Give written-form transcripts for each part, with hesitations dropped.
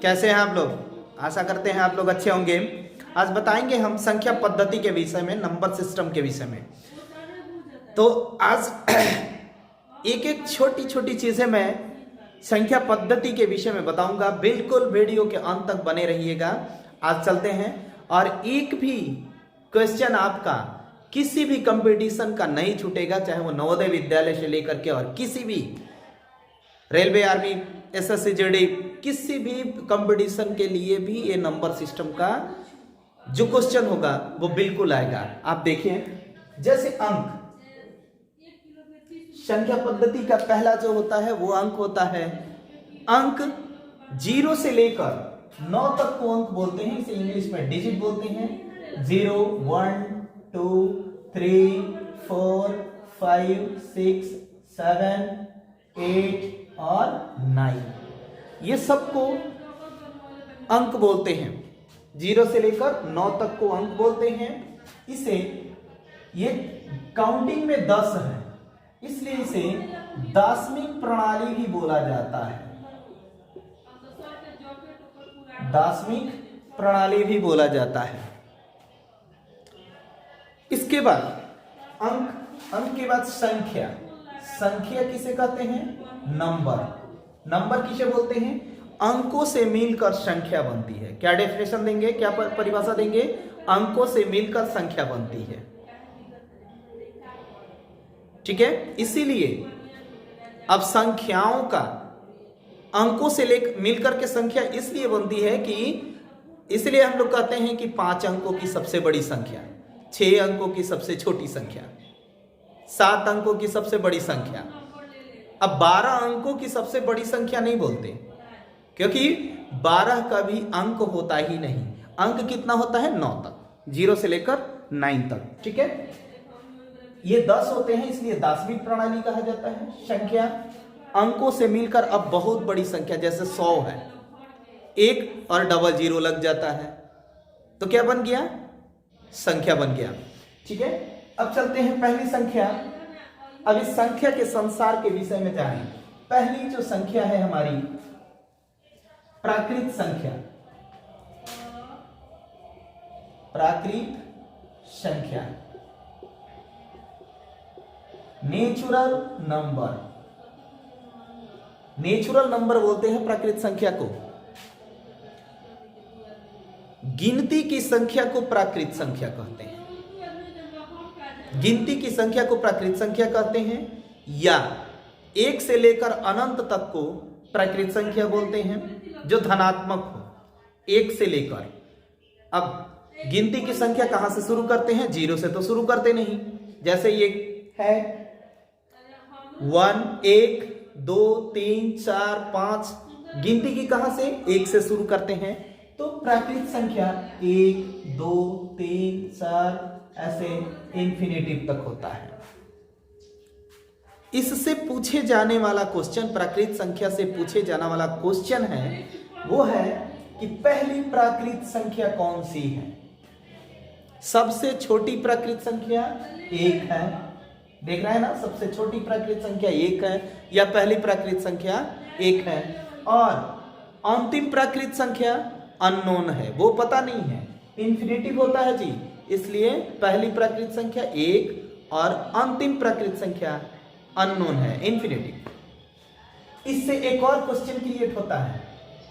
कैसे हैं आप लोग? आशा करते हैं आप लोग अच्छे होंगे। आज बताएंगे हम संख्या पद्धति के विषय में, नंबर सिस्टम के विषय में। तो आज एक एक छोटी छोटी चीजें मैं संख्या पद्धति के विषय में बताऊंगा। बिल्कुल वीडियो के अंत तक बने रहिएगा। आज चलते हैं, और एक भी क्वेश्चन आपका किसी भी कंपटीशन का नहीं छूटेगा, चाहे वो नवोदय विद्यालय से लेकर के और किसी भी रेलवे, आर्मी, एसएससी, जीडी, किसी भी कंपटीशन के लिए भी ये नंबर सिस्टम का जो क्वेश्चन होगा वो बिल्कुल आएगा। आप देखिए, जैसे अंक, संख्या पद्धति का पहला जो होता है वो अंक होता है। अंक 0 से लेकर 9 तक को अंक बोलते हैं, इसे इंग्लिश में डिजिट बोलते हैं। 0, 1, 2, 3, 4, 5, 6, 7, 8 और 9, ये सबको अंक बोलते हैं। 0 से लेकर 9 तक को अंक बोलते हैं। इसे, ये काउंटिंग में 10 है, इसलिए इसे दशमिक प्रणाली भी बोला जाता है। दशमिक प्रणाली भी बोला जाता है। इसके बाद अंक के बाद संख्या। संख्या किसे कहते हैं? नंबर। नंबर किसे बोलते हैं? अंकों से मिलकर संख्या बनती है। क्या डेफिनेशन देंगे, क्या परिभाषा देंगे? अंकों से मिलकर संख्या बनती है। ठीक है, इसीलिए अब संख्याओं का अंकों से मिलकर के संख्या इसलिए बनती है कि, इसलिए हम लोग कहते हैं कि 5 अंकों की सबसे बड़ी संख्या, 6 अंकों की सबसे छोटी संख्या, 7 अंकों की सबसे बड़ी संख्या। अब 12 अंकों की सबसे बड़ी संख्या नहीं बोलते, क्योंकि 12 का भी अंक होता ही नहीं। अंक कितना होता है? 9 तक, 0 से लेकर 9 तक। ठीक है, ये 10 होते हैं, इसलिए दशमिक प्रणाली कहा जाता है। संख्या अंकों से मिलकर अब बहुत बड़ी संख्या, जैसे 100 है, 1 और डबल 0 लग जाता है, तो क्या बन गया? संख्या बन गया। ठीक है, अब चलते हैं पहली संख्या। अब इस संख्या के संसार के विषय में जानें। पहली जो संख्या है हमारी, प्राकृत संख्या। प्राकृत संख्या, नेचुरल नंबर। नेचुरल नंबर बोलते हैं प्राकृत संख्या को। गिनती की संख्या को प्राकृत संख्या कहते हैं। गिनती की संख्या को प्राकृत संख्या कहते हैं, या 1 से लेकर अनंत तक को प्राकृत संख्या बोलते हैं, जो धनात्मक हो 1 से लेकर। अब गिनती की संख्या कहां से शुरू करते हैं? 0 से तो शुरू करते नहीं। जैसे ये है 1, 1, 2, 3, 4, 5, गिनती की कहां से? 1 से शुरू करते हैं। तो प्राकृत संख्या 1, 2, 3, 4 ऐसे इंफिनिटिव तक होता है। इससे पूछे जाने वाला क्वेश्चन, प्राकृत संख्या से पूछे जाने वाला क्वेश्चन है, वो है कि पहली प्राकृत संख्या कौन सी है? सबसे छोटी प्राकृत संख्या 1 है, देख रहे हैं ना, सबसे छोटी प्राकृत संख्या 1 है, या पहली प्राकृत संख्या 1 है, और अंतिम प्राकृत संख्या अननोन है, वो पता नहीं है, इंफिनिटिव होता है जी, इसलिए पहली प्राकृत संख्या 1 और अंतिम प्राकृत संख्या अननोन है, इंफिनिटिव। इससे एक और क्वेश्चन क्रिएट होता है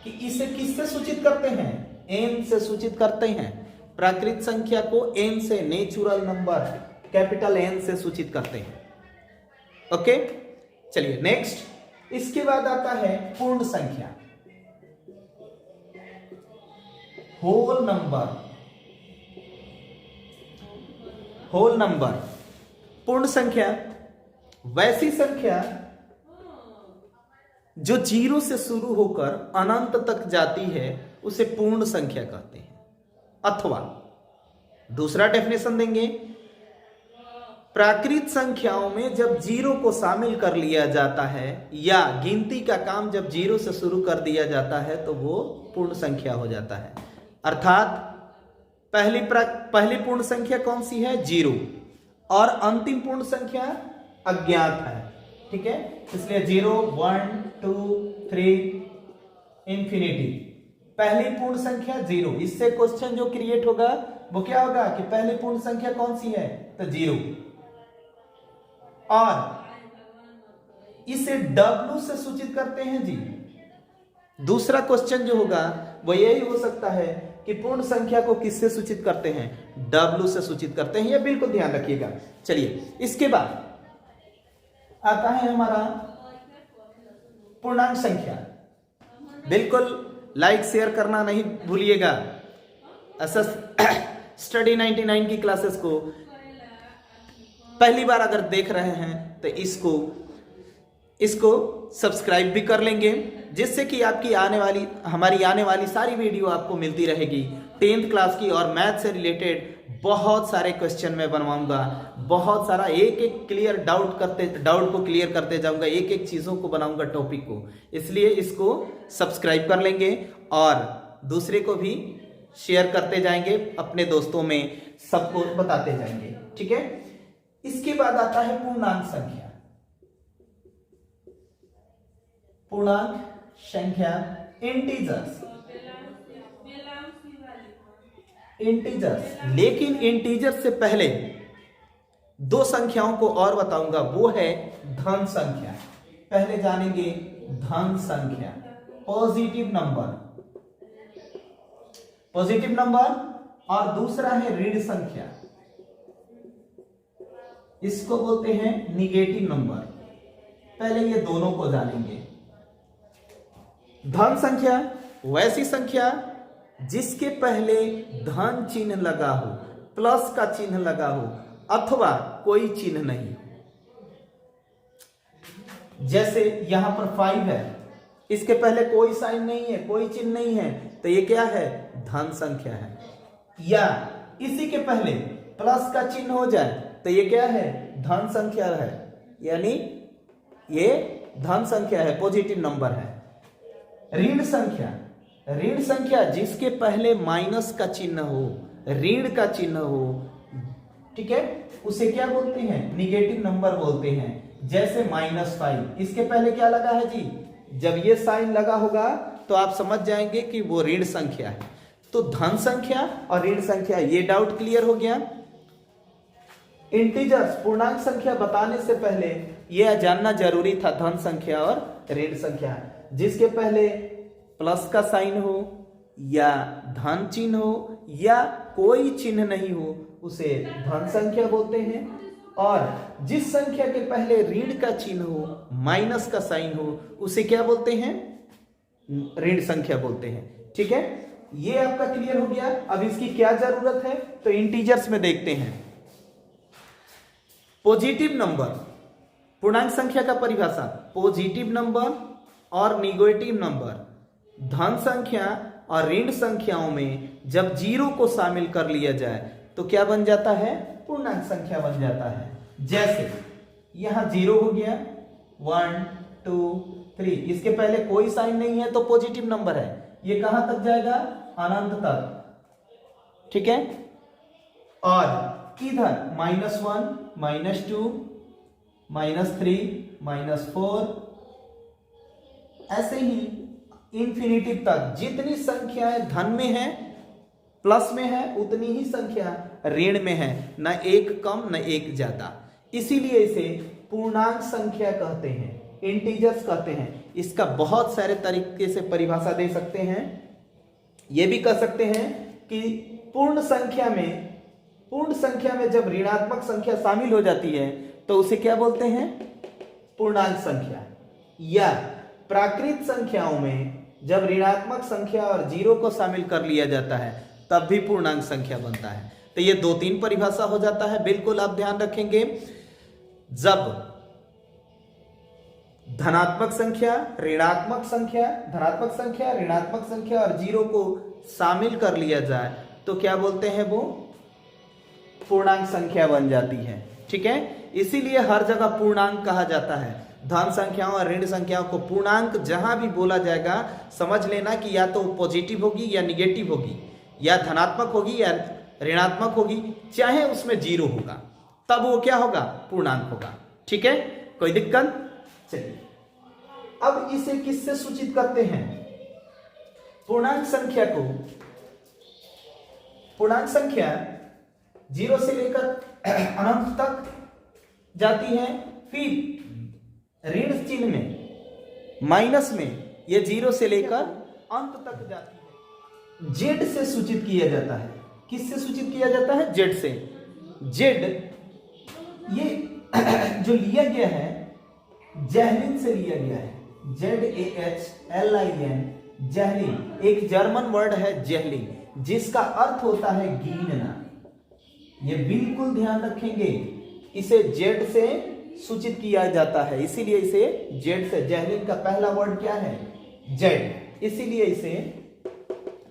कि इसे किससे सूचित करते हैं? n से सूचित करते हैं। प्राकृत संख्या को n से, नेचुरल नंबर कैपिटल N से सूचित करते हैं। ओके, चलिए नेक्स्ट। इसके बाद आता है पूर्ण संख्या, होल नंबर। होल नंबर, पूर्ण संख्या, वैसी संख्या जो 0 से शुरू होकर अनंत तक जाती है, उसे पूर्ण संख्या कहते हैं। अथवा दूसरा डेफिनेशन देंगे, प्राकृत संख्याओं में जब 0 को शामिल कर लिया जाता है, या गिनती का काम जब 0 से शुरू कर दिया जाता है, तो वो पूर्ण संख्या हो जाता है। अर्थात पहली पूर्ण संख्या कौन सी है? 0, और अंतिम पूर्ण संख्या अज्ञात है। ठीक है, इसलिए 0, 1, 2, 3 इंफिनिटी, पहली पूर्ण संख्या 0। इससे क्वेश्चन जो क्रिएट होगा वो क्या होगा कि पहली पूर्ण संख्या कौन सी है, तो 0। और इसे W से सूचित करते हैं जी। दूसरा क्वेश्चन जो होगा वो यही हो सकता है कि पूर्ण संख्या को किससे सूचित करते हैं, W से सूचित करते हैं। ये बिल्कुल ध्यान रखिएगा। चलिए, इसके बाद आता है हमारा पूर्णांक संख्या। बिल्कुल लाइक शेयर करना नहीं भूलिएगा। स्टडी 99 की क्लासेस को पहली बार अगर देख रहे हैं तो इसको सब्सक्राइब भी कर लेंगे, जिससे कि आपकी हमारी आने वाली सारी वीडियो आपको मिलती रहेगी। 10th क्लास की और मैथ से रिलेटेड बहुत सारे क्वेश्चन मैं बनवाऊंगा, बहुत सारा एक एक क्लियर डाउट को क्लियर करते जाऊंगा, एक एक चीज़ों को बनाऊंगा, टॉपिक को। इसलिए इसको सब्सक्राइब कर लेंगे और दूसरे को भी शेयर करते जाएंगे, अपने दोस्तों में सबको बताते जाएंगे, ठीक है। इसके बाद आता है पूर्णांक संख्या। पूर्णांक संख्या इंटीजर्स, लेकिन इंटीजर से पहले दो संख्याओं को और बताऊंगा, वो है धन संख्या। पहले जानेंगे धन संख्या, पॉजिटिव नंबर, और दूसरा है ऋण संख्या, इसको बोलते हैं निगेटिव नंबर। पहले ये दोनों को जानेंगे। धन संख्या वैसी संख्या जिसके पहले धन चिन्ह लगा हो, प्लस का चिन्ह लगा हो, अथवा कोई चिन्ह नहीं हो। जैसे यहां पर 5 है, इसके पहले कोई साइन नहीं है, कोई चिन्ह नहीं है, तो ये क्या है, धन संख्या है। या इसी के पहले प्लस का चिन्ह हो जाए तो ये क्या है, धन संख्या है, यानी ये धन संख्या है, पॉजिटिव नंबर है। ऋण संख्या जिसके पहले माइनस का चिन्ह हो, ऋण का चिन्ह हो, ठीक है, उसे क्या बोलते हैं, निगेटिव नंबर बोलते हैं। जैसे -5, इसके पहले क्या लगा है जी, जब ये साइन लगा होगा तो आप समझ जाएंगे कि वो ऋण संख्या है। तो धन संख्या और ऋण संख्या, ये डाउट क्लियर हो गया। इंटीजर्स, पूर्णांक संख्या बताने से पहले यह जानना जरूरी था, धन संख्या और ऋण संख्या। जिसके पहले प्लस का साइन हो या धन चिन्ह हो या कोई चिन्ह नहीं हो, उसे धन संख्या बोलते हैं। और जिस संख्या के पहले ऋण का चिन्ह हो, माइनस का साइन हो, उसे क्या बोलते हैं, ऋण संख्या बोलते हैं, ठीक है। ये आपका क्लियर हो गया। अब इसकी क्या जरूरत है, तो इंटीजर्स में देखते हैं। पॉजिटिव नंबर, पूर्णांक संख्या का परिभाषा, पॉजिटिव नंबर और निगेटिव नंबर, धन संख्या और ऋण संख्याओं में जब 0 को शामिल कर लिया जाए तो क्या बन जाता है, पूर्णांक संख्या बन जाता है। जैसे यहां 0 हो गया, 1 2 3, इसके पहले कोई साइन नहीं है तो पॉजिटिव नंबर है। ये कहां तक जाएगा, अनंत तक, ठीक है। और इधर -1 -2 -3 -4, ऐसे ही इंफिनिटी तक जितनी संख्याएं धन में है, प्लस में है, उतनी ही संख्या ऋण में है, न एक कम न एक ज्यादा। इसीलिए इसे पूर्णांक संख्या कहते हैं, इंटीजर्स कहते हैं। इसका बहुत सारे तरीके से परिभाषा दे सकते हैं। यह भी कह सकते हैं कि पूर्ण संख्या में जब ऋणात्मक संख्या शामिल हो जाती है तो उसे क्या बोलते हैं, पूर्णांक संख्या। या प्राकृत संख्याओं में जब ऋणात्मक संख्या और 0 को शामिल कर लिया जाता है तब भी पूर्णांक संख्या बनता है। तो ये 2-3 परिभाषा हो जाता है, बिल्कुल आप ध्यान रखेंगे। जब धनात्मक संख्या, ऋणात्मक संख्या और 0 को शामिल कर लिया जाए तो क्या बोलते हैं, वो पूर्णांक संख्या बन जाती है, ठीक है। इसीलिए हर जगह पूर्णांक कहा जाता है। धन संख्याओं और ऋण संख्याओं को पूर्णांक जहां भी बोला जाएगा, समझ लेना कि या तो पॉजिटिव होगी या निगेटिव होगी, या धनात्मक होगी या ऋणात्मक होगी, चाहे उसमें 0 होगा, तब वो क्या होगा, पूर्णांक होगा, ठीक है। कोई दिक्कत, चलिए अब इसे किससे सूचित करते हैं, पूर्णांक संख्या 0 से लेकर अनंत तक जाती है, फिर ऋण चिन्ह में, माइनस में ये 0 से लेकर अंत तक जाती है। जेड से सूचित किया जाता है। किससे सूचित किया जाता है? जेड से। जेड ये जो लिया गया है जहलिन से लिया गया है, ZAHLIN, जहलिन एक जर्मन वर्ड है जहलिन, जिसका अर्थ होता है गिनना। ये बिल्कुल ध्यान रखेंगे, इसे जेड से सूचित किया जाता है, इसीलिए इसे जेड से, जहलिन का पहला वर्ड क्या है? जेड, इसीलिए इसे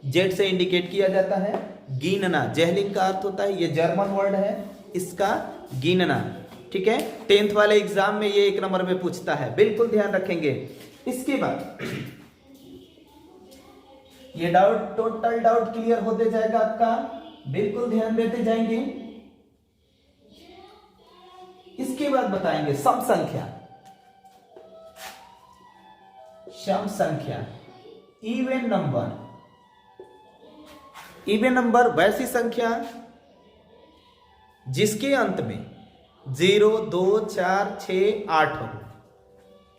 जेड से इंडिकेट किया जाता है। गिनना, जहलिन का अर्थ होता है, ये जर्मन वर्ड है, इसका गिनना। ठीक है, 10th वाले एग्जाम में ये 1 नंबर में पूछता है, बिल्कुल ध्यान रखेंगे। इसके बाद ये डाउट, टोटल डाउट क्लियर होते जाएगा आपका, बिल्कुल ध्यान देते जाएंगे। इसके बाद बताएंगे सम संख्या, सम संख्या, इवन नंबर। इवन नंबर वैसी संख्या जिसके अंत में 0, 2, 4, 6, 8 हो,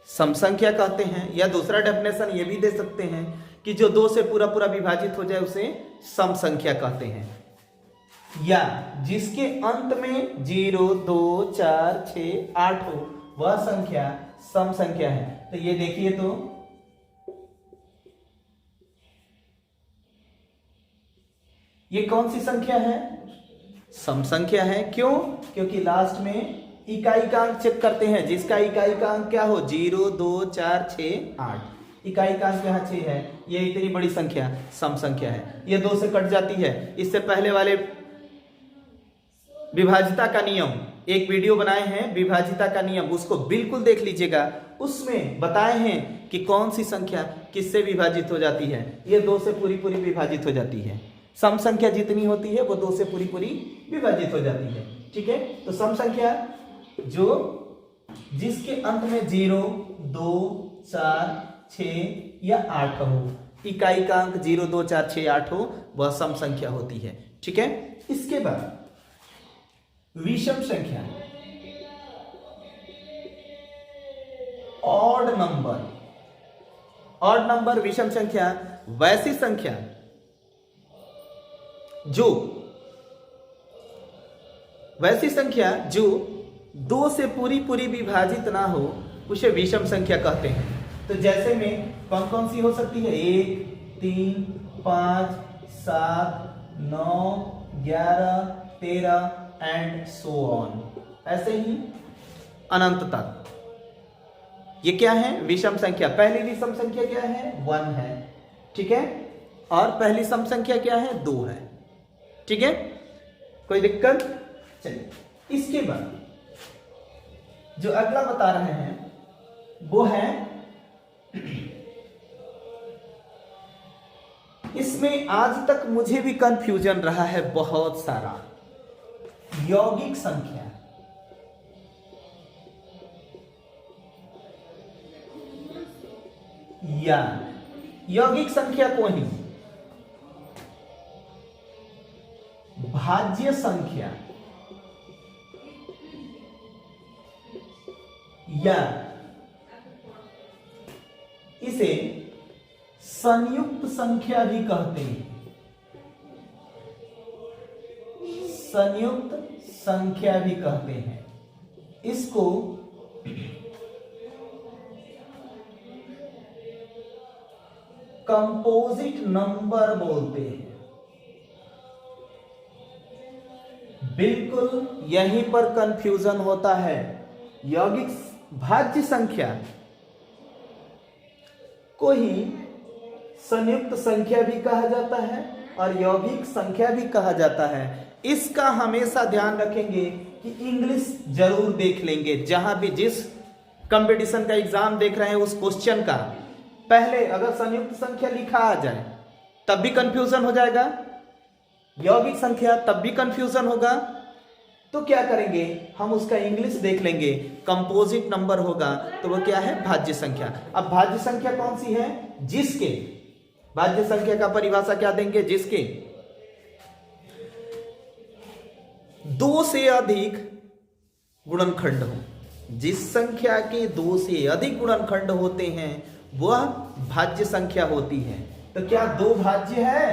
सम संख्या कहते हैं। या दूसरा डेफिनेशन ये भी दे सकते हैं कि जो 2 से पूरा पूरा विभाजित हो जाए उसे सम संख्या कहते हैं। या जिसके अंत में 0, 2, 4, 6, 8 हो, वह संख्या सम संख्या है। तो ये देखिए, तो ये कौन सी संख्या है? सम संख्या है। क्यों? क्योंकि लास्ट में इकाई का अंक चेक करते हैं, जिसका इकाई का अंक क्या हो, 0, 2, 4, 6, 8। इकाई का अंक यहाँ 6 है, ये इतनी बड़ी संख्या सम संख्या है। ये 2 से कट जाती है। इससे पहले वाले विभाजिता का नियम, एक वीडियो बनाए हैं विभाजिता का नियम, उसको बिल्कुल देख लीजिएगा। उसमें बताए हैं कि कौन सी संख्या किससे विभाजित हो जाती है। ये 2 से पूरी पूरी विभाजित हो जाती है। सम संख्या जितनी होती है वो 2 से पूरी पूरी विभाजित हो जाती है। ठीक है, तो सम संख्या जो जिसके अंत में 0, 2, 4, 6 या 8 हो, इकाई का अंक 0, 2, 4, 6, 8 हो, वह सम संख्या होती है। ठीक है, इसके बाद विषम संख्या, ऑड नंबर। ऑड नंबर, विषम संख्या वैसी संख्या जो 2 से पूरी पूरी विभाजित ना हो, उसे विषम संख्या कहते हैं। तो जैसे में कौन कौन सी हो सकती है? 1, 3, 5, 7, 9, 11, 13 एंड सो ऑन, ऐसे ही अनंत तक। ये क्या है? विषम संख्या। पहली विषम संख्या क्या है? 1 है। ठीक है, और पहली सम संख्या क्या है? 2 है। ठीक है, कोई दिक्कत? चलिए, इसके बाद जो अगला बता रहे हैं वो है, इसमें आज तक मुझे भी कंफ्यूजन रहा है बहुत सारा, यौगिक संख्या। या यौगिक संख्या को ही भाज्य संख्या या इसे संयुक्त संख्या भी कहते हैं। संयुक्त संख्या भी कहते हैं। इसको कंपोजिट नंबर बोलते हैं। बिल्कुल यहीं पर कंफ्यूजन होता है। यौगिक भाज्य संख्या को ही संयुक्त संख्या भी कहा जाता है और यौगिक संख्या भी कहा जाता है। इसका हमेशा ध्यान रखेंगे कि इंग्लिश जरूर देख लेंगे। जहां भी जिस कंपटीशन का एग्जाम देख रहे हैं उस क्वेश्चन का पहले अगर संयुक्त संख्या लिखा आ जाए तब भी कंफ्यूजन हो जाएगा, यौगिक संख्या तब भी कंफ्यूजन होगा। तो क्या करेंगे, हम उसका इंग्लिश देख लेंगे। कंपोजिट नंबर होगा तो वो क्या है? भाज्य संख्या। अब भाज्य संख्या कौन सी है? जिसके भाज्य संख्या का परिभाषा क्या देंगे? जिसके दो से अधिक गुणनखंड हो। जिस संख्या के दो से अधिक गुणनखंड होते हैं वह भाज्य संख्या होती है। तो क्या दो भाज्य है?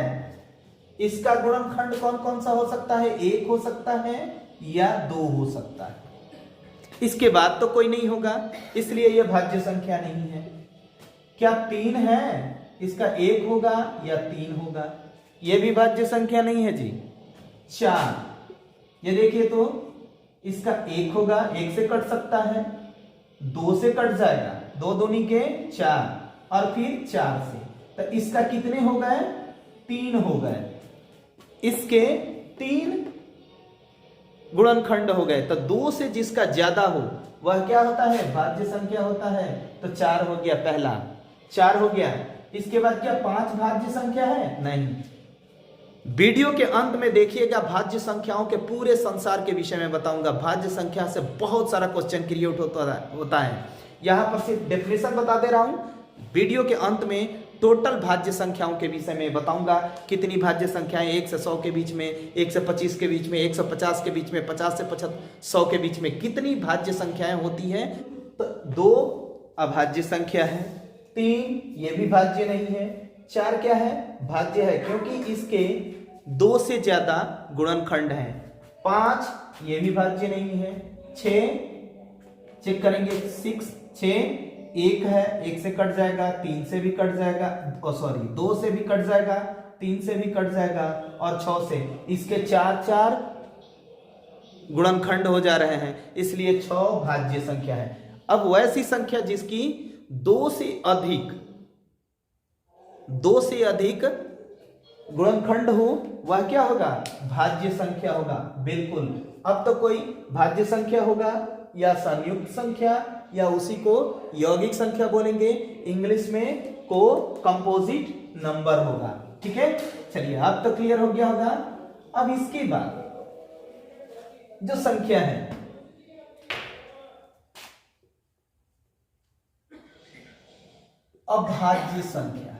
इसका गुणनखंड कौन कौन सा हो सकता है? एक हो सकता है या दो हो सकता है, इसके बाद तो कोई नहीं होगा, इसलिए यह भाज्य संख्या नहीं है। क्या तीन है? इसका एक होगा या तीन होगा, यह भी भाज्य संख्या नहीं है जी। चार, ये देखिए तो इसका एक होगा, एक से कट सकता है, दो से कट जाएगा, दो दूनी के चार, और फिर चार से, तो इसका कितने हो गए? तीन हो गए। इसके तीन गुणनखंड हो गए। तो दो से जिसका ज्यादा हो वह क्या होता है? भाज्य संख्या होता है। तो चार हो गया, पहला चार हो गया। इसके बाद क्या पांच भाज्य संख्या है? नहीं। वीडियो के अंत में देखिएगा, भाज्य संख्याओं के पूरे संसार के विषय में बताऊंगा। भाज्य संख्या से बहुत सारा क्वेश्चन क्रिएट होता है। यहां पर सिर्फ डेफिनेशन बता दे रहा हूं। वीडियो के अंत में टोटल भाज्य संख्याओं के विषय में बताऊंगा। कितनी भाज्य संख्याएं 1 से 100 के बीच में, 1 से 25 के बीच में, 150 के बीच में, 50 से 100 के बीच में कितनी भाज्य संख्याएं होती हैं। तो दो अभाज्य संख्या है, तीन ये भी भाज्य नहीं है, चार क्या है? भाज्य है, क्योंकि इसके दो से ज्यादा गुणनखंड हैं। पांच ये भी भाज्य नहीं है। छह चेक करेंगे, 6 एक है, एक से कट जाएगा, तीन से भी कट जाएगा, दो से भी कट जाएगा, तीन से भी कट जाएगा, और 6 से। इसके चार चार गुणनखंड हो जा रहे हैं, इसलिए 6 भाज्य संख्या है। अब वैसी संख्या जिसकी दो से अधिक गुणनखंड हो वह क्या होगा? भाज्य संख्या होगा। बिल्कुल। अब तो कोई भाज्य संख्या होगा या संयुक्त संख्या या उसी को यौगिक संख्या बोलेंगे, इंग्लिश में को कंपोजिट नंबर होगा। ठीक है, चलिए अब तो क्लियर हो गया होगा। अब इसके बाद जो संख्या है, अभाज्य संख्या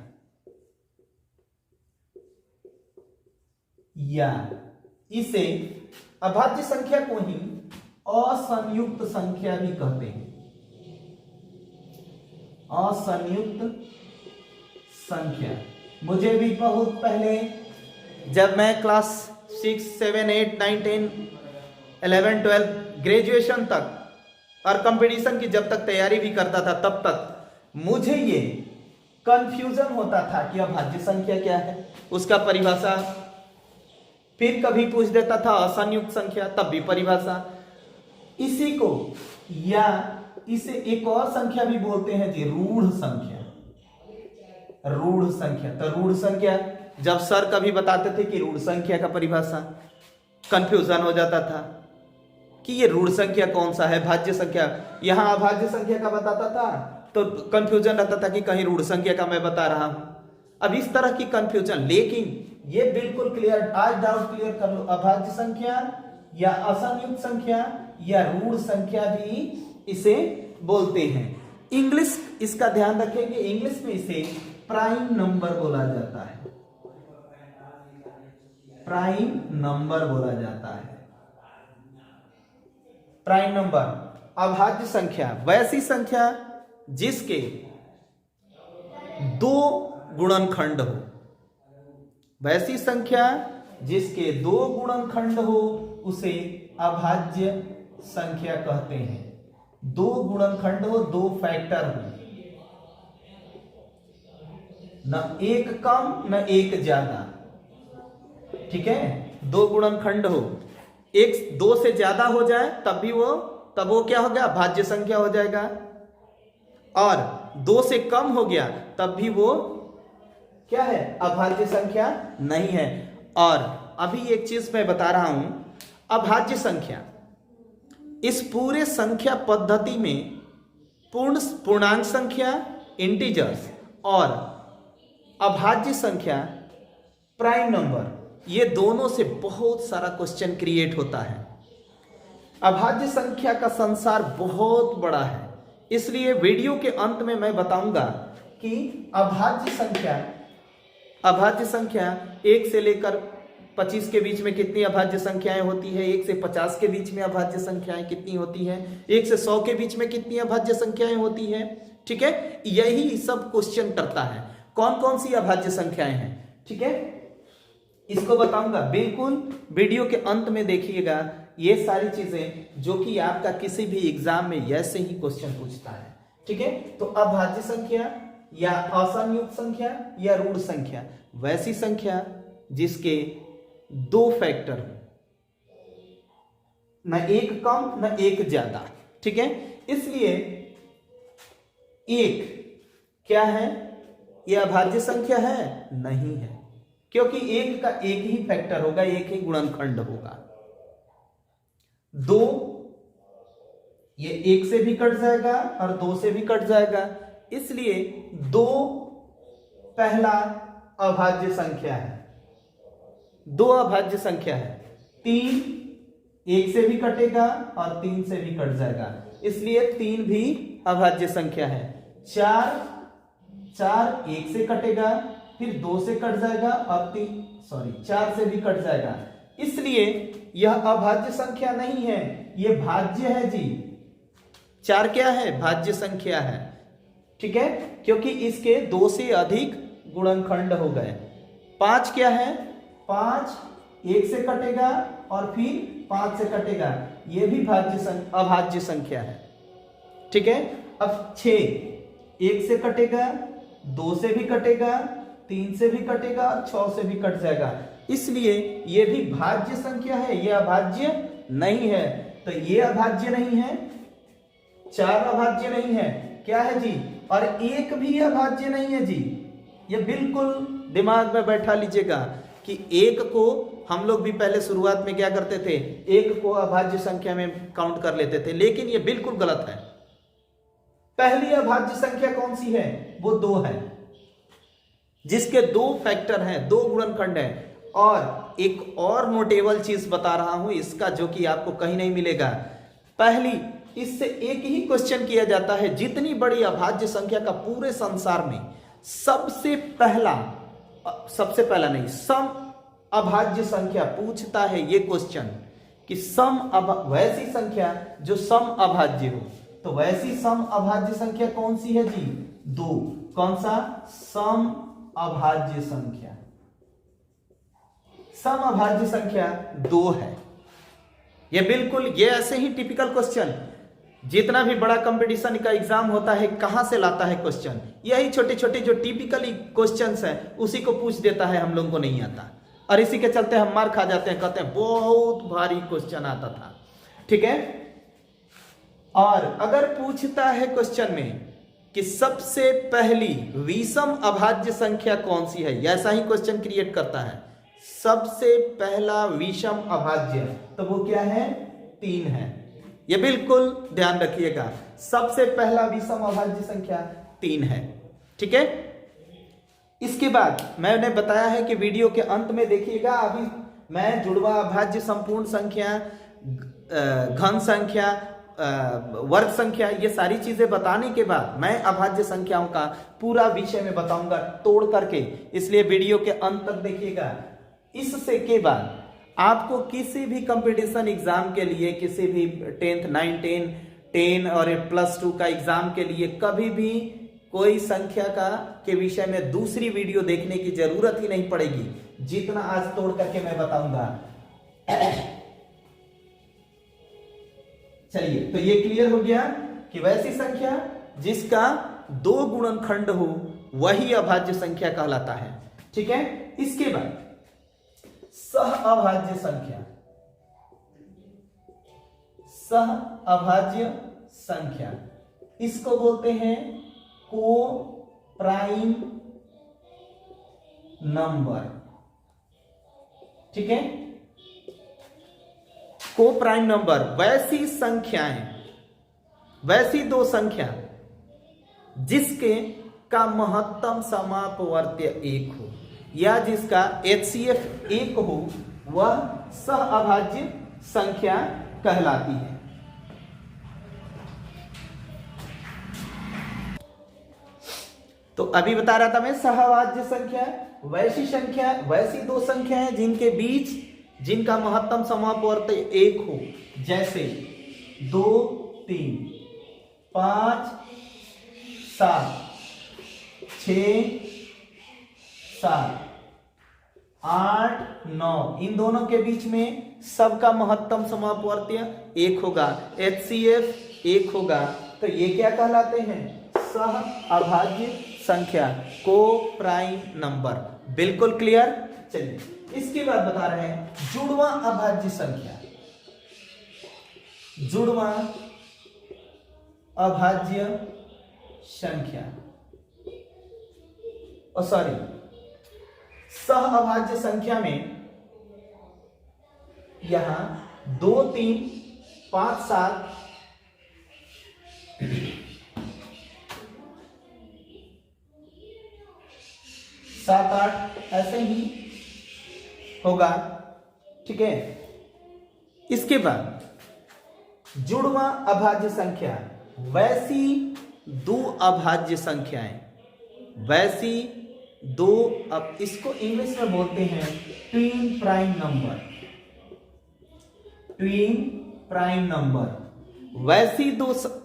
या इसे अभाज्य संख्या को ही असंयुक्त संख्या भी कहते हैं। असंयुक्त संख्या मुझे भी बहुत पहले, जब मैं क्लास 6, 7, 8, 9, 10, 11, 12 ग्रेजुएशन तक और कंपटीशन की जब तक तैयारी भी करता था, तब तक मुझे ये कंफ्यूजन होता था कि अभाज्य संख्या क्या है, उसका परिभाषा। फिर कभी पूछ देता था असंयुक्त संख्या, तब भी परिभाषा। इसी को या इसे एक और संख्या भी बोलते हैं जी, रूढ़ संख्या। रूढ़ संख्या, तो रूढ़ संख्या जब सर कभी बताते थे कि रूढ़ संख्या का परिभाषा, कंफ्यूजन हो जाता था कि ये रूढ़ संख्या कौन सा है, भाज्य संख्या। यहां अभाज्य संख्या का बताता था तो कंफ्यूजन रहता था कि कहीं रूढ़ संख्या का मैं बता रहा हूं। अब इस तरह की कंफ्यूजन, लेकिन ये बिल्कुल क्लियर, आज डाउट क्लियर कर लो। अभाज्य संख्या या असंयुक्त संख्या या रूढ़ संख्या भी इसे बोलते हैं। इंग्लिश, इसका ध्यान रखेंगे, इंग्लिश में इसे प्राइम नंबर बोला जाता है। प्राइम नंबर बोला जाता है। प्राइम नंबर, अभाज्य संख्या वैसी संख्या जिसके दो गुणनखंड हो। वैसी संख्या जिसके दो गुणनखंड हो उसे अभाज्य संख्या कहते हैं। दो गुणनखंड हो, दो फैक्टर हो, न एक कम न एक ज्यादा। ठीक है, दो गुणनखंड हो, एक दो से ज्यादा हो जाए तब वो क्या हो गया? भाज्य संख्या हो जाएगा। और दो से कम हो गया तब भी वो क्या है? अभाज्य संख्या नहीं है। और अभी एक चीज मैं बता रहा हूं, अभाज्य संख्या इस पूरे संख्या पद्धति में पूर्णांक संख्या इंटीजर्स और अभाज्य संख्या प्राइम नंबर, ये दोनों से बहुत सारा क्वेश्चन क्रिएट होता है। अभाज्य संख्या का संसार बहुत बड़ा है, इसलिए वीडियो के अंत में मैं बताऊंगा कि अभाज्य संख्या अभाज्य संख्या 1 से लेकर 25 के बीच में कितनी अभाज्य संख्याएं होती है, 1 से 50 के बीच में अभाज्य संख्याएं कितनी होती है, 1 से 100 के बीच में कितनी अभाज्य संख्याएं होती है। ठीक है, यही सब क्वेश्चन करता है, कौन कौन सी अभाज्य संख्याएं हैं। ठीक है, इसको बताऊंगा, बिल्कुल वीडियो के अंत में देखिएगा ये सारी चीजें जो कि आपका किसी भी एग्जाम में ऐसे ही क्वेश्चन पूछता है। ठीक है, तो अभाज्य संख्या या असंयुक्त संख्या या ऋण संख्या, वैसी संख्या जिसके 2 फैक्टर हो, न एक कम न एक ज्यादा। ठीक है, इसलिए एक क्या है, यह अभाज्य संख्या है? नहीं है, क्योंकि एक का एक ही फैक्टर होगा, एक ही गुणनखंड होगा। 2 ये 1 से भी कट जाएगा और 2 से भी कट जाएगा, इसलिए 2 पहला अभाज्य संख्या है, 2 अभाज्य संख्या है। 3 1 से भी कटेगा और 3 से भी कट जाएगा, इसलिए 3 भी अभाज्य संख्या है। 4 1 से कटेगा, फिर 2 से कट जाएगा और 4 से भी कट जाएगा, इसलिए यह अभाज्य संख्या नहीं है, यह भाज्य है जी। 4 क्या है? भाज्य संख्या है। ठीक है, क्योंकि इसके 2 से अधिक गुणनखंड हो गए। 5 क्या है? 5 1 से कटेगा और फिर 5 से कटेगा, यह भी अभाज्य संख्या है। ठीक है, अब 6 1 से कटेगा, 2 से भी कटेगा, 3 से भी कटेगा और 6 से भी कट जाएगा, इसलिए यह भी भाज्य संख्या है, यह अभाज्य नहीं है। तो यह अभाज्य नहीं है, 4 अभाज्य नहीं है, क्या है जी? और 1 भी अभाज्य नहीं है जी। यह बिल्कुल दिमाग में बैठा लीजिएगा कि 1 को हम लोग भी पहले शुरुआत में क्या करते थे, 1 को अभाज्य संख्या में काउंट कर लेते थे, लेकिन यह बिल्कुल गलत है। पहली अभाज्य संख्या कौन सी है? वो 2 है, जिसके 2 फैक्टर हैं, 2 गुणनखंड हैं। और एक और नोटेबल चीज बता रहा हूं इसका, जो कि आपको कहीं नहीं मिलेगा। पहली, इससे एक ही क्वेश्चन किया जाता है, जितनी बड़ी अभाज्य संख्या का पूरे संसार में सबसे पहला नहीं, सम अभाज्य संख्या पूछता है ये क्वेश्चन कि वैसी संख्या जो सम अभाज्य हो। तो वैसी सम अभाज्य संख्या कौन सी है जी? 2। कौन सा? सम अभाज्य संख्या। सम अभाज्य संख्या 2 है। ये बिल्कुल, ये ऐसे ही टिपिकल क्वेश्चन, जितना भी बड़ा कंपटीशन का एग्जाम होता है, कहां से लाता है क्वेश्चन? यही छोटे छोटे जो टिपिकल क्वेश्चंस हैं, उसी को पूछ देता है, हम लोगों को नहीं आता, और इसी के चलते हम मार खा जाते हैं, कहते हैं बहुत भारी क्वेश्चन आता था। ठीक है, और अगर पूछता है क्वेश्चन में कि सबसे पहली विषम अभाज्य संख्या कौन सी है, ऐसा ही क्वेश्चन क्रिएट करता है, सबसे पहला विषम अभाज्य, तो वो क्या है? 3 है। ये बिल्कुल ध्यान रखिएगा, सबसे पहला विषम अभाज्य संख्या 3 है। ठीक है, इसके बाद मैंने बताया है कि वीडियो के अंत में देखिएगा, अभी मैं जुड़वा अभाज्य, संपूर्ण संख्या, घन संख्या, वर्ग संख्या, ये सारी चीजें बताने के बाद मैं अभाज्य संख्याओं का पूरा विषय में बताऊंगा तोड़ करके, इसलिए वीडियो के अंत तक देखिएगा। इससे के बाद आपको किसी भी कंपटीशन एग्जाम के लिए, किसी भी 10th 9 10 और +2 का एग्जाम के लिए कभी भी कोई संख्या के विषय में दूसरी वीडियो देखने की जरूरत ही नहीं पड़ेगी, जितना आज तोड़ करके मैं बताऊंगा। चलिए, तो ये क्लियर हो गया कि वैसी संख्या जिसका 2 गुणनखंड हो वही अभाज्य संख्या कहलाता है। ठीक है, इसके बाद सह अभाज्य संख्या। सह अभाज्य संख्या, इसको बोलते हैं को प्राइम नंबर। ठीक है, को प्राइम नंबर वैसी संख्याएं, वैसी 2 संख्या जिसके का महत्तम समापवर्त्य 1 हो, या जिसका HCF 1 हो, वह सह अभाज्य संख्या कहलाती है। तो अभी बता रहा था मैं सहअभाज्य संख्या वैसी दो संख्याएं जिनके बीच जिनका महत्तम समापवर्त 1 हो, जैसे 2 3 5 7 6 7 8 9, इन दोनों के बीच में सबका महत्तम समापवर्त्य 1 होगा, HCF 1 होगा। तो ये क्या कहलाते हैं? सह अभाज्य संख्या, को प्राइम नंबर। बिल्कुल क्लियर। चलिए इसके बाद बता रहे हैं जुड़वा अभाज्य संख्या। जुड़वा अभाज्य संख्या, सॉरी, सह अभाज्य संख्या में यहां 2 3 5 7 7 8 ऐसे ही होगा। ठीक है। इसके बाद जुड़वा अभाज्य संख्या, वैसी दो अभाज्य संख्याएं, वैसी दो, अब इसको इंग्लिश में बोलते हैं twin prime number. Twin prime number,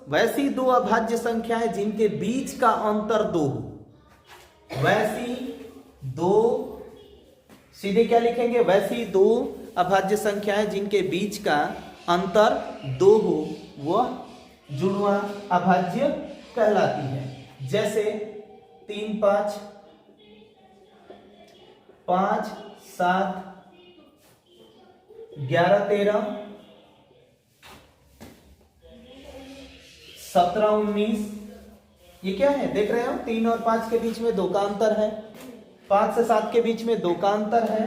वैसी दो अभाज्य संख्याएं जिनके बीच का अंतर 2 हो। वैसी दो, सीधे क्या लिखेंगे? वैसी दो अभाज्य संख्याएं जिनके बीच का अंतर 2 हो, वह जुड़वा अभाज्य कहलाती है। जैसे 3 5 5 7 11 13 17 19। ये क्या है? देख रहे हो, 3 और 5 के बीच में 2 का अंतर है, 5 से 7 के बीच में 2 का अंतर है,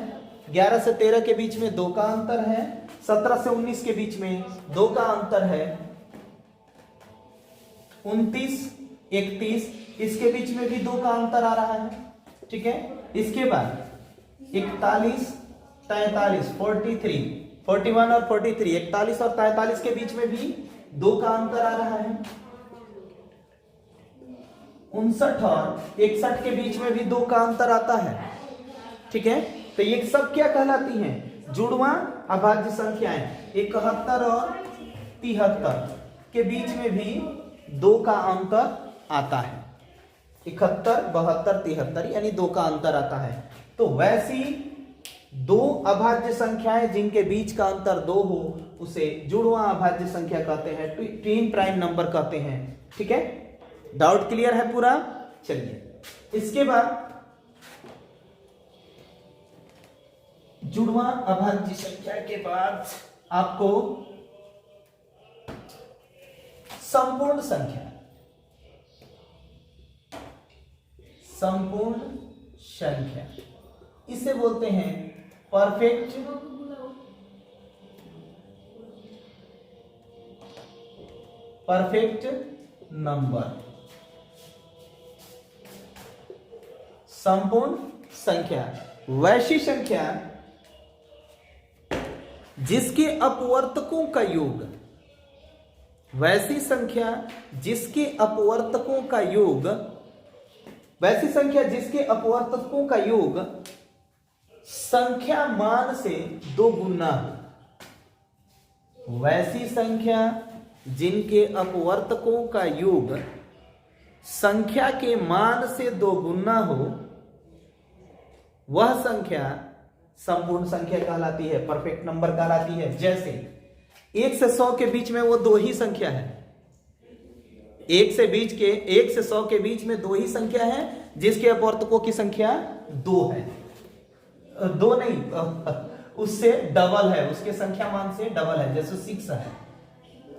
11 से 13 के बीच में 2 का अंतर है, 17 से 19 के बीच में 2 का अंतर है, 29 31 इसके बीच में भी 2 का अंतर आ रहा है। ठीक है। इसके बाद 41 43 43 41 और 43, 41 और 43 के बीच में भी 2 का अंतर आ रहा है। 59 और 61 के बीच में भी 2 का अंतर आता है। ठीक है। तो ये सब क्या कहलाती हैं? जुड़वा अभाज्य संख्याएं। 71 और 73 के बीच में भी 2 का अंतर आता है। 71 72 73 यानी 2 का अंतर आता है। तो वैसी दो अभाज्य संख्याएं जिनके बीच का अंतर 2 हो, उसे जुड़वा अभाज्य संख्या कहते हैं, ट्विन प्राइम नंबर कहते हैं। ठीक है। डाउट क्लियर है पूरा? चलिए इसके बाद जुड़वा अभाज्य संख्या के बाद आपको संपूर्ण संख्या, संपूर्ण संख्या इसे बोलते हैं परफेक्ट नंबर। संपूर्ण संख्या वैसी संख्या जिसके अपवर्तकों का योग, वैसी संख्या जिसके अपवर्तकों का योग, वैसी संख्या जिसके अपवर्तकों का योग संख्या मान से 2 गुना हो। वैसी संख्या जिनके अपवर्तकों का योग संख्या के मान से 2 गुना हो, वह संख्या संपूर्ण संख्या कहलाती है, परफेक्ट नंबर कहलाती है। जैसे 1 से 100 के बीच में वो 2 ही संख्या है। 1 से 100 के बीच में 2 ही संख्या है जिसके अपवर्तकों की संख्या 2 है। 2 नहीं, उससे डबल है, उसके संख्या मान से डबल है। जैसे 6 है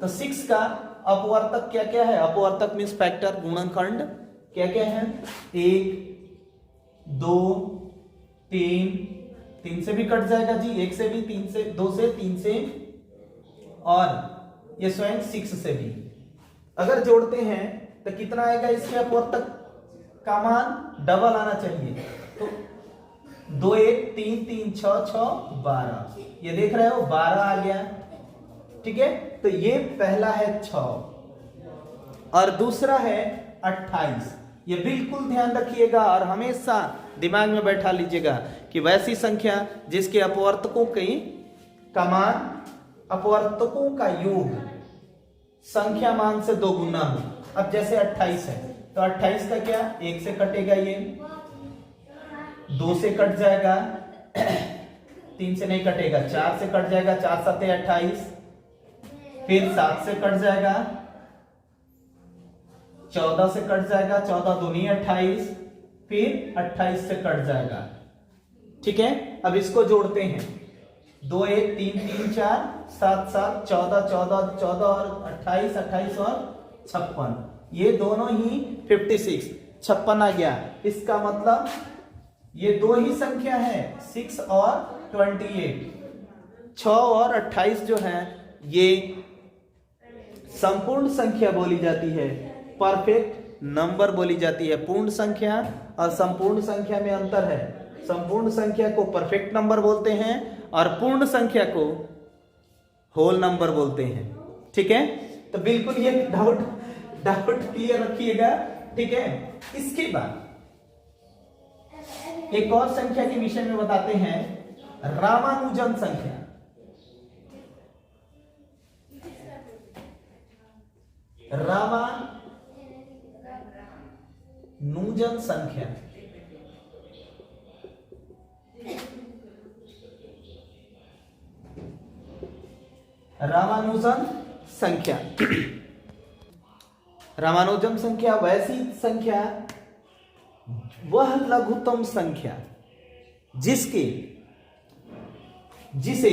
तो 6 का अपवर्तक क्या क्या है? अपवर्तक मीन्स फैक्टर, गुणनखंड क्या क्या है? 1 2 3 से भी कट जाएगा जी, 1 से भी, 3 से, 2 से, 3 से, और ये स्वयं 6 से भी अगर जोड़ते हैं तो कितना आएगा? इसके अपवर्तक का मान डबल आना चाहिए। तो 2 1 3 3 6 6 12, ये देख रहे हो 12 आ गया। ठीक है। तो ये पहला है 6 और दूसरा है 28। ये बिल्कुल ध्यान रखिएगा और हमेशा दिमाग में बैठा लीजिएगा कि वैसी संख्या जिसके अपवर्तकों की का मान अपवर्तकों का योग संख्या मान से 2 गुना हो। अब जैसे 28 है तो 28 का क्या 1 से कटेगा, ये 2 से कट जाएगा, 3 से नहीं कटेगा, 4 से कट जाएगा, 4 7 28, फिर 7 से कट जाएगा, 14 से कट जाएगा, 14 दूनी 28, फिर 28 से कट जाएगा। ठीक है, अब इसको जोड़ते हैं, 2 1 3 3 4 7 7 14 14 14 और 28 28 और 56, ये दोनों ही 56 56 आ गया। इसका मतलब ये दो ही संख्या है 6 और 28, 6 और 28 जो है ये संपूर्ण संख्या बोली जाती है, परफेक्ट नंबर बोली जाती है। पूर्ण संख्या और संपूर्ण संख्या में अंतर है। संपूर्ण संख्या को परफेक्ट नंबर बोलते हैं और पूर्ण संख्या को होल नंबर बोलते हैं। ठीक है, तो बिल्कुल ये डाउट क्लियर रखिएगा। ठीक है, इसके बाद एक और संख्या के विषय में बताते हैं, रामानुजन संख्या। रामानुजन संख्या रामानुजन संख्या रामानुजन संख्या वैसी संख्या, वह लघुत्तम संख्या जिसे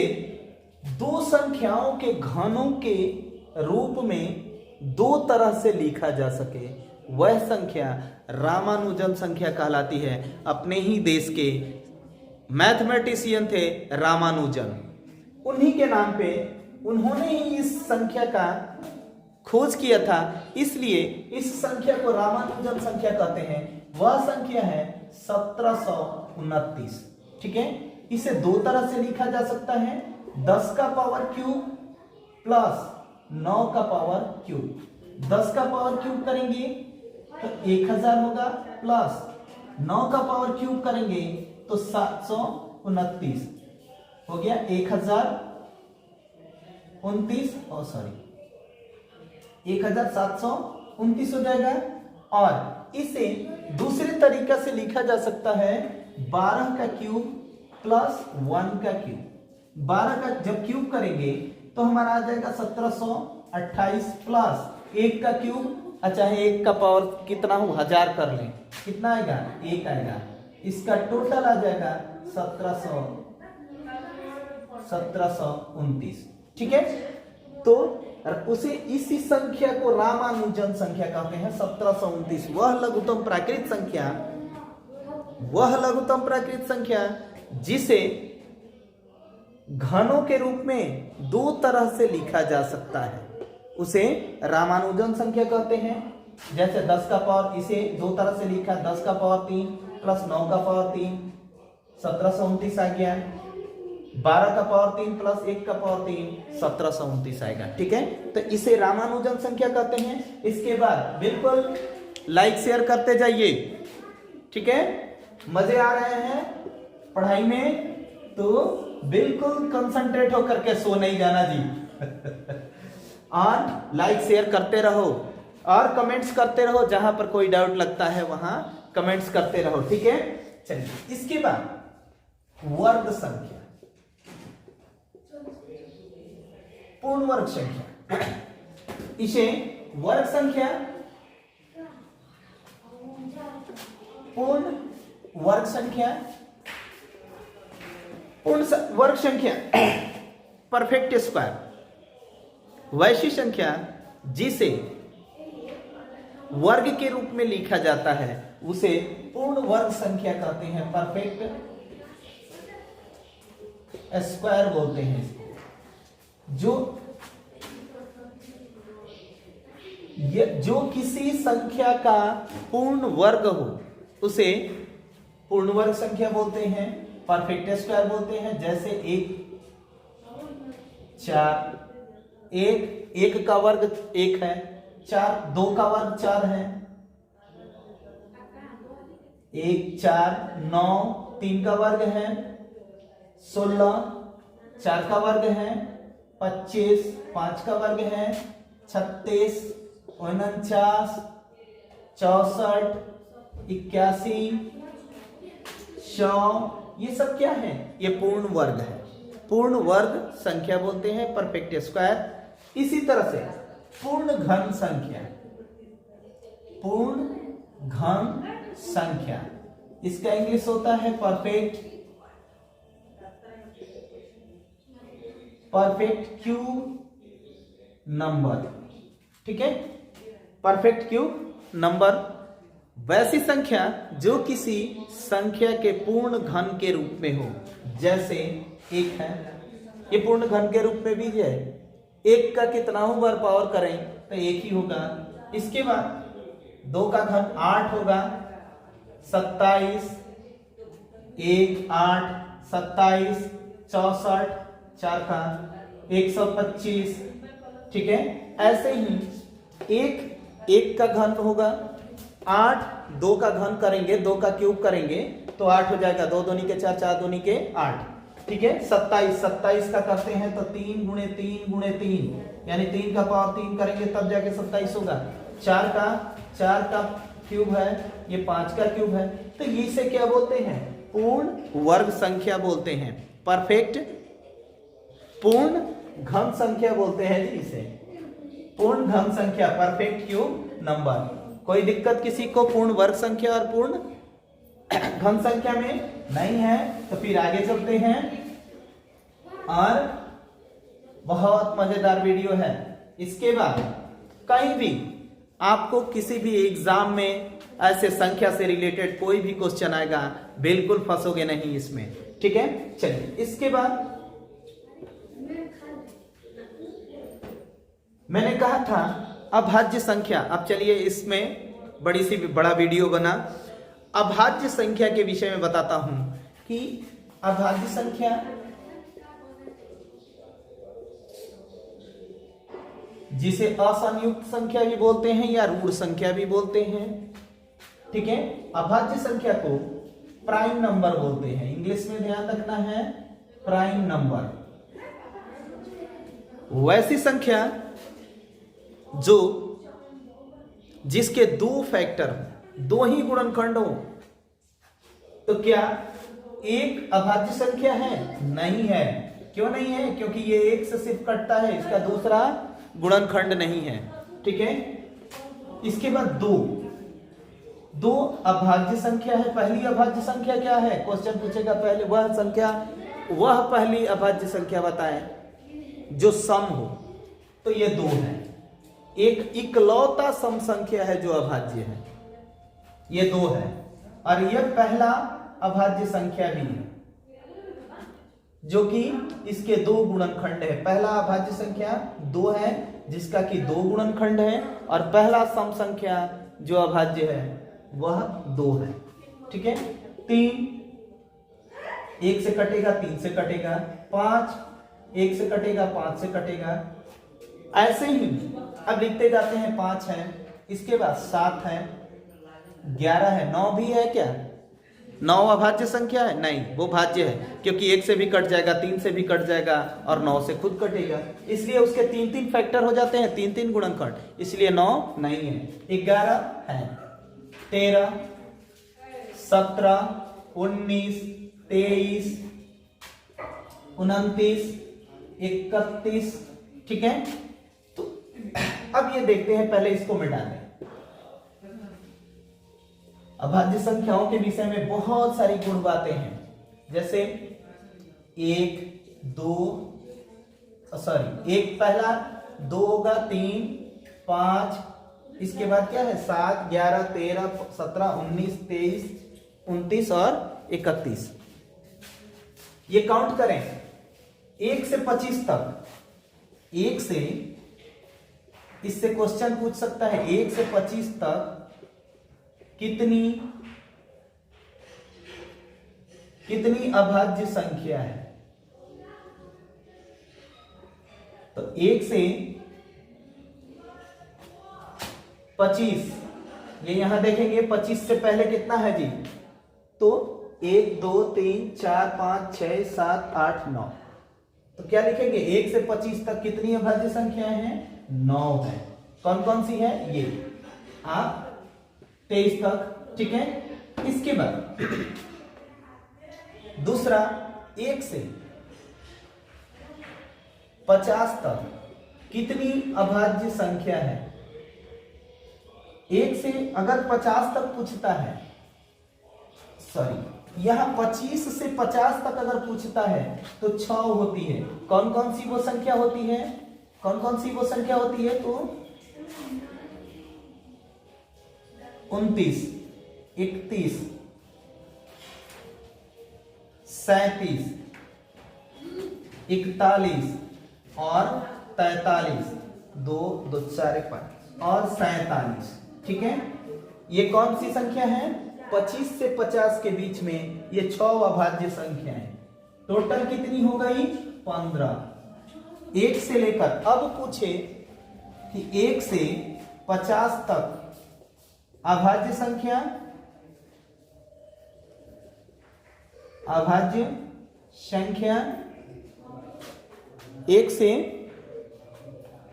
दो संख्याओं के घनों के रूप में दो तरह से लिखा जा सके, वह संख्या रामानुजन संख्या कहलाती है। अपने ही देश के मैथमेटिशियन थे रामानुजन, उन्हीं के नाम पे उन्होंने ही इस संख्या का खोज किया था, इसलिए इस संख्या को रामानुजन संख्या कहते हैं। वह संख्या है 1729। ठीक है, इसे दो तरह से लिखा जा सकता है, 10 का पावर क्यूब प्लस 9 का पावर क्यूब। 10 का पावर क्यूब करेंगे तो 1000 होगा, प्लस 9 का पावर क्यूब करेंगे तो 729 हो गया, 1729 हो जाएगा। और इसे दूसरे तरीका से लिखा जा सकता है 12 का क्यूब प्लस 1 का क्यूब। 12 का जब क्यूब करेंगे तो हमारा आ जाएगा 1728 प्लस 1 का क्यूब, चाहे 1 का पावर कितना हो 1000 कर लें, कितना आएगा 1 आएगा। इसका टोटल आ जाएगा 1729। ठीक है, तो उसे इसी संख्या को रामानुजन संख्या कहते हैं, 1729। वह लघुत्तम प्राकृत संख्या जिसे घनों के रूप में दो तरह से लिखा जा सकता है, उसे रामानुजन संख्या कहते हैं। जैसे 10 का पावर, इसे दो तरह से लिखा, 10 का पावर 3 प्लस 9 का पावर 3, 1729 आ गया। 12 का पावर 3 प्लस 1 का पावर 3, 1729 आएगा। ठीक है, तो इसे रामानुजन संख्या कहते हैं। इसके बाद बिल्कुल लाइक शेयर करते जाइए। ठीक है, मजे आ रहे हैं पढ़ाई में तो बिल्कुल कंसंट्रेट होकर के सो नहीं जाना जी। और लाइक शेयर करते रहो और कमेंट्स करते रहो, जहां पर कोई डाउट लगता है वहां कमेंट्स करते रहो। ठीक है, चलिए इसके बाद वर्ग संख्या, पूर्ण वर्ग संख्या। इसे वर्ग संख्या, पूर्ण वर्ग संख्या, पूर्ण वर्ग संख्या, परफेक्ट स्क्वायर, वैसी संख्या जिसे वर्ग के रूप में लिखा जाता है उसे पूर्ण वर्ग संख्या कहते हैं, परफेक्ट स्क्वायर बोलते हैं इसको। जो किसी संख्या का पूर्ण वर्ग हो उसे पूर्ण वर्ग संख्या बोलते हैं, परफेक्ट स्क्वायर बोलते हैं। जैसे 1 का वर्ग 1 है, 2 का वर्ग 4 है, 1 4 9, 3 का वर्ग है 16, 4 का वर्ग है 25, 5 का वर्ग है 36, 49, 64, 81, 100, ये सब क्या है? ये पूर्ण वर्ग है। पूर्ण वर्ग संख्या बोलते हैं, परफेक्ट स्क्वायर। इसी तरह से पूर्ण घन संख्या, पूर्ण घन संख्या, इसका इंग्लिश होता है परफेक्ट क्यूब नंबर। ठीक है, परफेक्ट क्यूब नंबर वैसी संख्या जो किसी संख्या के पूर्ण घन के रूप में हो। जैसे 1 है, ये पूर्ण घन के रूप में भी है। 1 का कितना हो बार पावर करें तो 1 ही होगा। इसके बाद 2 का घन 8 होगा, 27, 1 8, 27, 64, 4 का 125। ठीक है, ऐसे ही 1 का घन होगा 8, 2 का घन करेंगे, 2 का क्यूब करेंगे तो 8 हो जाएगा, 2 दूनी के 4, 4 दूनी के 8। ठीक है, 27 का करते हैं तो 3 गुणे 3 गुणे 3, यानी 3 का पावर 3 करेंगे तब जाके 27 होगा। 4 का क्यूब है, ये 5 का क्यूब है, तो इसे क्या बोलते हैं? पूर्ण वर्ग संख्या बोलते हैं, परफेक्ट पूर्ण घन संख्या बोलते हैं जी इसे, पूर्ण घन संख्या, परफेक्ट क्यूब नंबर। कोई दिक्कत किसी को पूर्ण वर्ग संख्या और पूर्ण घन संख्या में नहीं है? तो फिर आगे चलते हैं, और बहुत मजेदार वीडियो है। इसके बाद कहीं भी आपको किसी भी एग्जाम में ऐसे संख्या से रिलेटेड कोई भी क्वेश्चन आएगा, बिल्कुल फंसोगे नहीं इसमें। ठीक है, चलिए इसके बाद मैंने कहा था अभाज्य संख्या। अब चलिए इसमें बड़ा वीडियो बना। अभाज्य संख्या के विषय में बताता हूं कि अभाज्य संख्या जिसे असंयुक्त संख्या भी बोलते हैं या ऋण संख्या भी बोलते हैं। ठीक है, अभाज्य संख्या को प्राइम नंबर बोलते हैं, इंग्लिश में ध्यान रखना है, प्राइम नंबर। वैसी संख्या जो जिसके 2 फैक्टर, 2 ही गुणनखंड हो, तो क्या एक अभाज्य संख्या है? नहीं है। क्यों नहीं है? क्योंकि ये 1 से सिर्फ कटता है, इसका दूसरा गुणनखंड नहीं है। ठीक है, इसके बाद 2 अभाज्य संख्या है। पहली अभाज्य संख्या क्या है? क्वेश्चन पूछेगा पहले वह पहली अभाज्य संख्या बताएं जो सम हो, तो ये 2 है। एक इकलौता सम संख्या है जो अभाज्य है, ये 2 है, और यह पहला अभाज्य संख्या भी है जो कि इसके 2 गुणनखंड है। पहला अभाज्य संख्या 2 है जिसका कि 2 गुणनखंड है, और पहला सम संख्या जो अभाज्य है वह 2 है। ठीक है, 3 1 से कटेगा, 3 से कटेगा, 5 1 से कटेगा, 5 से कटेगा, ऐसे ही अब लिखते जाते हैं। 5 है, इसके बाद 7 है, 11 है, 9 भी है। क्या 9 अभाज्य संख्या है? नहीं, वो भाज्य है, क्योंकि 1 से भी कट जाएगा, 3 से भी कट जाएगा, और 9 से खुद कटेगा, इसलिए उसके 3 फैक्टर हो जाते हैं, 3 गुणनखंड, इसलिए 9 नहीं है। 11 है, 13, 17, 19, 23, 29, 31। ठीक है, तो अब ये देखते हैं, पहले इसको मिटा दें। अभाज्य संख्याओं के विषय में बहुत सारी गुण बातें हैं, जैसे 1 पहला 2 होगा, 3 5, इसके बाद क्या है 7 11 13 17 19 23 29 और 31। ये काउंट करें 1 से 25 तक। 1 से, इससे क्वेश्चन पूछ सकता है 1 से 25 तक कितनी अभाज्य संख्या है? तो 1 से 25, ये यहां देखेंगे 25 से पहले कितना है जी? तो 1 2 3 4 5 6 7 8 9। तो क्या लिखेंगे 1 से 25 तक कितनी अभाज्य संख्याएं हैं? 9 है। कौन कौन सी है? ये आप 23 तक, ठीक है। इसके बाद दूसरा 1 से 50 तक कितनी अभाज्य संख्या है? 1 से अगर 50 तक पूछता है, सॉरी यहां 25 से 50 तक अगर पूछता है तो 6 होती है। कौन कौन सी वो संख्या होती है? कौन कौन सी वो संख्या होती है? तो 29, 31, 37, 41 और 43, 2 2 4 1 5 और 47, ठीक है। ये कौन सी संख्या है? 25 से 50 के बीच में ये 6 अभाज्य संख्या है। टोटल कितनी हो गई? 15। 1 से लेकर, अब पूछे कि 1 से 50 तक अभाज्य संख्या, अभाज्य संख्या 1 से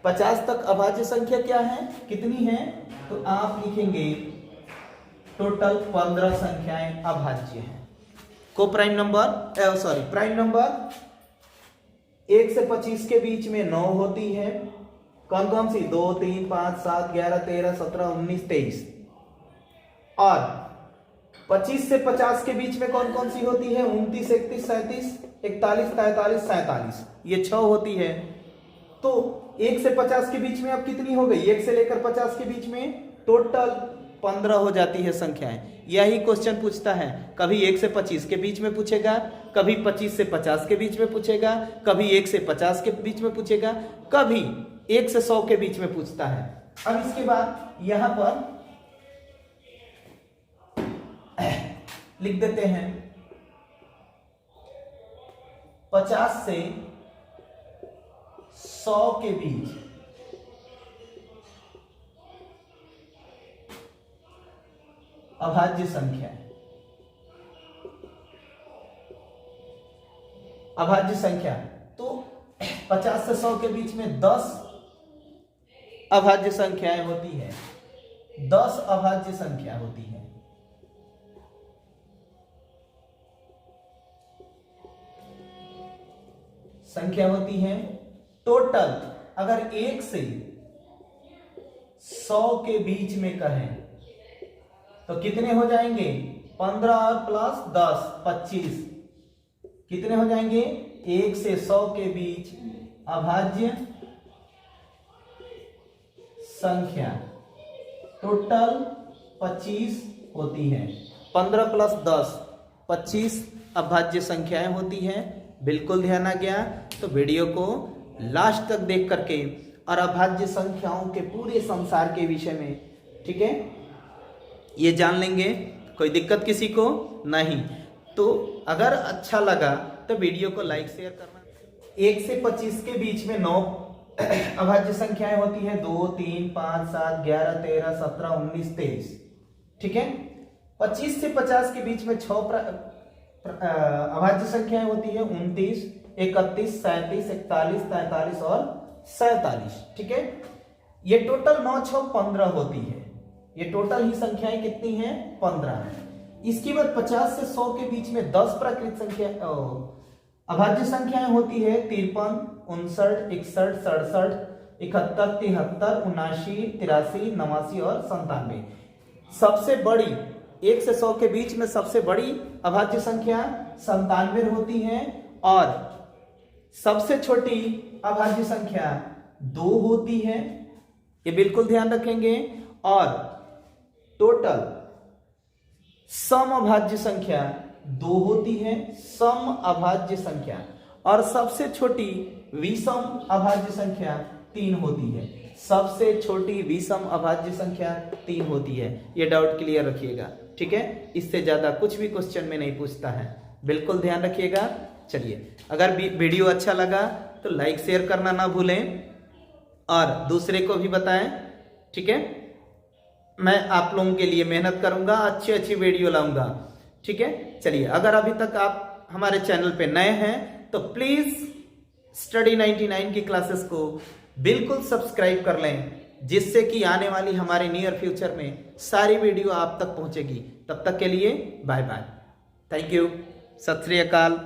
50 तक अभाज्य संख्या क्या है, कितनी है? तो आप लिखेंगे टोटल 15 संख्याएं अभाज्य हैं। को प्राइम नंबर प्राइम नंबर 1 से 25 के बीच में 9 होती है। कौन कौन सी? 2 3 5 7 11 13 17 19 23। और 25 से 50 के बीच में कौन कौन सी होती है? 29 31 37 41 43 47, ये 6 होती है। तो 1 से 50 के बीच में अब कितनी हो गई? 1 से लेकर 50 के बीच में टोटल 15 हो जाती है संख्याएं। यही क्वेश्चन पूछता है, कभी 1 से 25 के बीच में पूछेगा, कभी 25 से 50 के बीच में पूछेगा, कभी 1 से 50 के बीच में पूछेगा, कभी 1 से 100 के बीच में पूछता है। अब इसके बाद यहां पर लिख देते हैं 50 से 100 के बीच अभाज्य संख्या है। अभाज्य संख्या तो 50 से 100 के बीच में 10 अभाज्य संख्याएं होती है। 10 अभाज्य संख्या होती है। संख्या होती है टोटल, अगर 1 से 100 के बीच में कहें तो कितने हो जाएंगे? 15 और प्लस 10 25। कितने हो जाएंगे? 1 से 100 के बीच अभाज्य संख्या टोटल 25 होती है। 15 प्लस 10 25 अभाज्य संख्याएं होती हैं। बिल्कुल ध्यान आ गया? तो वीडियो को लास्ट तक देख करके और अभाज्य संख्याओं के पूरे संसार के विषय में, ठीक है, ये जान लेंगे। कोई दिक्कत किसी को नहीं। तो अगर अच्छा लगा तो वीडियो को लाइक शेयर करना। 1 से 25 के बीच में 9 अभाज्य संख्याएं होती है। 2 3 5 7 11 13 17 19 23, ठीक है। 25 से 50 के बीच में 6 अभाज्य संख्याएं होती है। 29 31 37 41 43 और 47, ठीक है। ये टोटल 9 6 15 होती है। ये टोटल ही संख्याएं कितनी हैं? 15 है। इसके बाद 50 से 100 के बीच में 10 प्राकृत संख्या अभाज्य संख्याएं होती है। 53 59 61 67 71 73 79 83 89 और 97। सबसे बड़ी 1 से 100 के बीच में सबसे बड़ी अभाज्य संख्या 97 होती है और सबसे छोटी अभाज्य संख्या 2 होती है। ये बिल्कुल ध्यान रखेंगे। और टोटल सम अभाज्य संख्या 2 होती है। सम अभाज्य संख्या और सबसे छोटी विषम अभाज्य संख्या 3 होती है। सबसे छोटी विषम अभाज्य संख्या 3 होती है। ये डाउट क्लियर रखिएगा, ठीक है। इससे ज्यादा कुछ भी क्वेश्चन में नहीं पूछता है, बिल्कुल ध्यान रखिएगा। चलिए, अगर वीडियो अच्छा लगा तो लाइक शेयर करना ना भूलें और दूसरे को भी बताएं, ठीक है। मैं आप लोगों के लिए मेहनत करूंगा, अच्छी अच्छी वीडियो लाऊंगा, ठीक। ठीक है, चलिए अगर अभी तक आप हमारे चैनल पे नए हैं तो प्लीज स्टडी 99 की क्लासेस को बिल्कुल सब्सक्राइब कर लें, जिससे कि आने वाली हमारे नियर फ्यूचर में सारी वीडियो आप तक पहुंचेगी। तब तक के लिए बाय बाय, थैंक यू, सत श्री अकाल।